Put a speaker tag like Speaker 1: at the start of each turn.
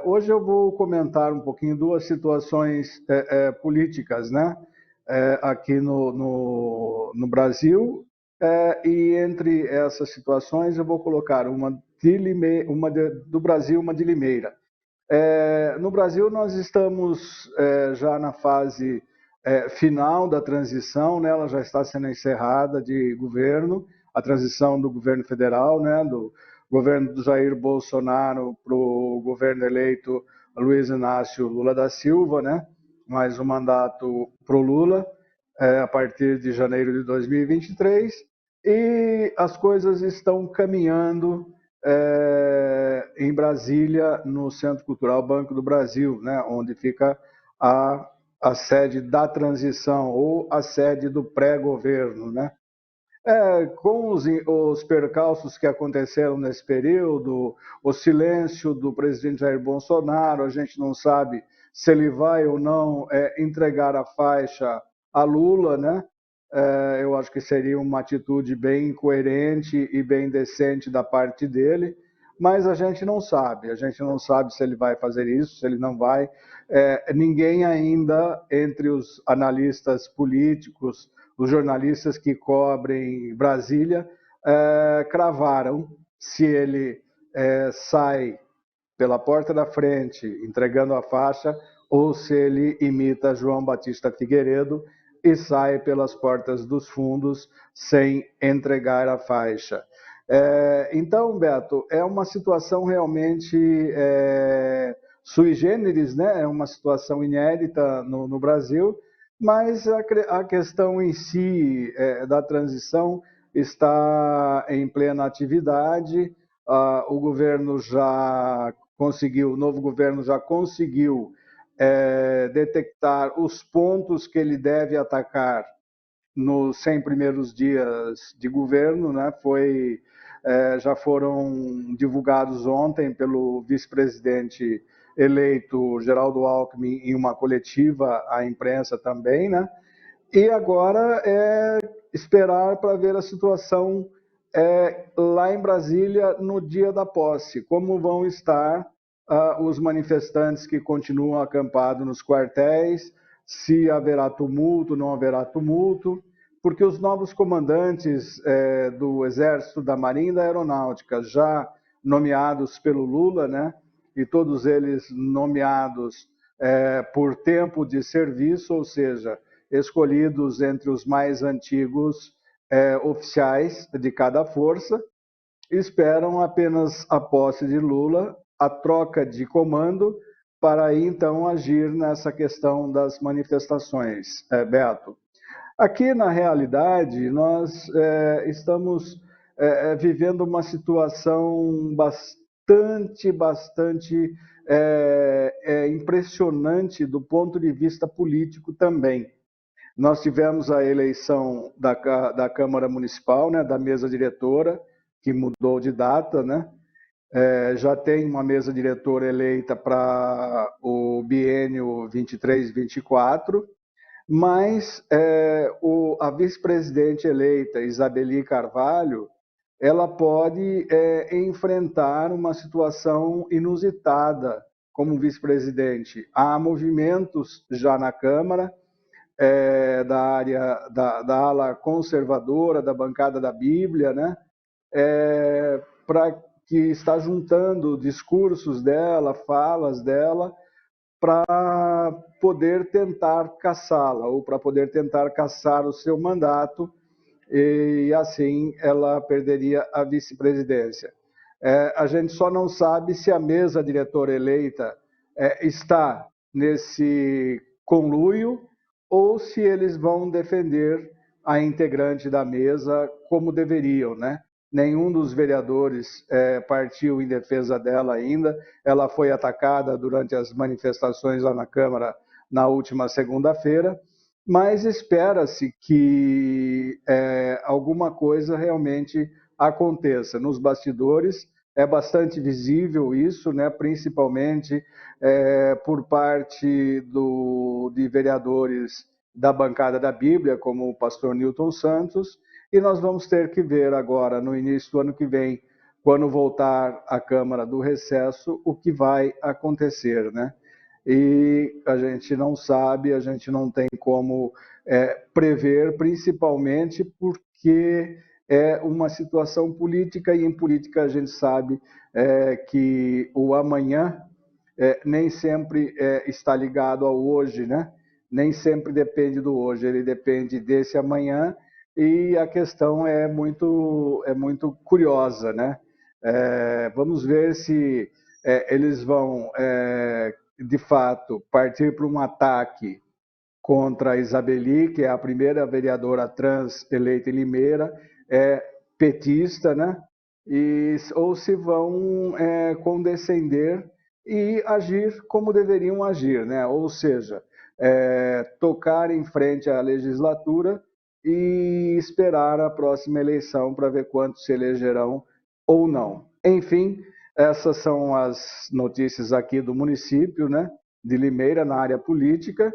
Speaker 1: Hoje eu vou comentar um pouquinho duas situações políticas, né? Aqui no Brasil, e entre essas situações eu vou colocar do Brasil, uma de Limeira. No Brasil nós estamos já na fase final da transição, né? Ela já está sendo encerrada de governo, a transição do governo federal, né? Do governo do Jair Bolsonaro para o governo eleito Luiz Inácio Lula da Silva, né? Mais um mandato para o Lula, a partir de janeiro de 2023, e as coisas estão caminhando em Brasília, no Centro Cultural Banco do Brasil, né? Onde fica a sede da transição, ou a sede do pré-governo, né? Com os percalços que aconteceram nesse período, o silêncio do presidente Jair Bolsonaro, a gente não sabe se ele vai ou não entregar a faixa a Lula, né? Eu acho que seria uma atitude bem coerente e bem decente da parte dele, mas a gente não sabe se ele vai fazer isso, se ele não vai. Ninguém ainda, entre os analistas políticos, os jornalistas que cobrem Brasília, cravaram se ele sai pela porta da frente entregando a faixa, ou se ele imita João Batista Figueiredo e sai pelas portas dos fundos sem entregar a faixa. Então, Beto, é uma situação realmente sui generis, né? É uma situação inédita no Brasil, mas a questão em si da transição está em plena atividade. O governo já conseguiu, o novo governo já conseguiu detectar os pontos que ele deve atacar nos 100 primeiros dias de governo, né? Já foram divulgados ontem pelo vice-presidente eleito Geraldo Alckmin em uma coletiva à imprensa também, né? E agora é esperar para ver a situação lá em Brasília no dia da posse, como vão estar os manifestantes que continuam acampados nos quartéis, se haverá tumulto, não haverá tumulto, porque os novos comandantes do Exército, da Marinha e da Aeronáutica, já nomeados pelo Lula, né, e todos eles nomeados por tempo de serviço, ou seja, escolhidos entre os mais antigos oficiais de cada força, esperam apenas a posse de Lula, a troca de comando, para aí então agir nessa questão das manifestações, Beto. Aqui, na realidade, nós estamos vivendo uma situação bastante impressionante do ponto de vista político também. Nós tivemos a eleição da Câmara Municipal, né, da mesa diretora, que mudou de data, né? Já tem uma mesa diretora eleita para o biênio 23-24, mas a vice-presidente eleita, Isabeli Carvalho, ela pode enfrentar uma situação inusitada como vice-presidente. Há movimentos já na Câmara, da área da ala conservadora, da bancada da Bíblia, né? Para que está juntando discursos dela, falas dela, para poder tentar caçá-la, ou para poder tentar caçar o seu mandato, e assim ela perderia a vice-presidência. A gente só não sabe se a mesa diretora eleita está nesse conluio, ou se eles vão defender a integrante da mesa como deveriam, né? Nenhum dos vereadores partiu em defesa dela ainda. Ela foi atacada durante as manifestações lá na Câmara na última segunda-feira, mas espera-se que alguma coisa realmente aconteça. Nos bastidores é bastante visível isso, né? Principalmente por parte de vereadores da bancada da Bíblia, como o pastor Newton Santos, e nós vamos ter que ver agora, no início do ano que vem, quando voltar à Câmara do recesso, o que vai acontecer, né? E a gente não sabe, a gente não tem como prever, principalmente porque é uma situação política, e em política a gente sabe que o amanhã nem sempre está ligado ao hoje, né? Nem sempre depende do hoje, ele depende desse amanhã, e a questão é muito curiosa, né? Vamos ver se eles vão, de fato, partir para um ataque contra a Isabeli, que é a primeira vereadora trans eleita em Limeira, é petista, né? Ou se vão condescender e agir como deveriam agir, né? Ou seja, tocar em frente à legislatura e esperar a próxima eleição para ver quantos se elegerão ou não. Enfim, essas são as notícias aqui do município, né, de Limeira, na área política.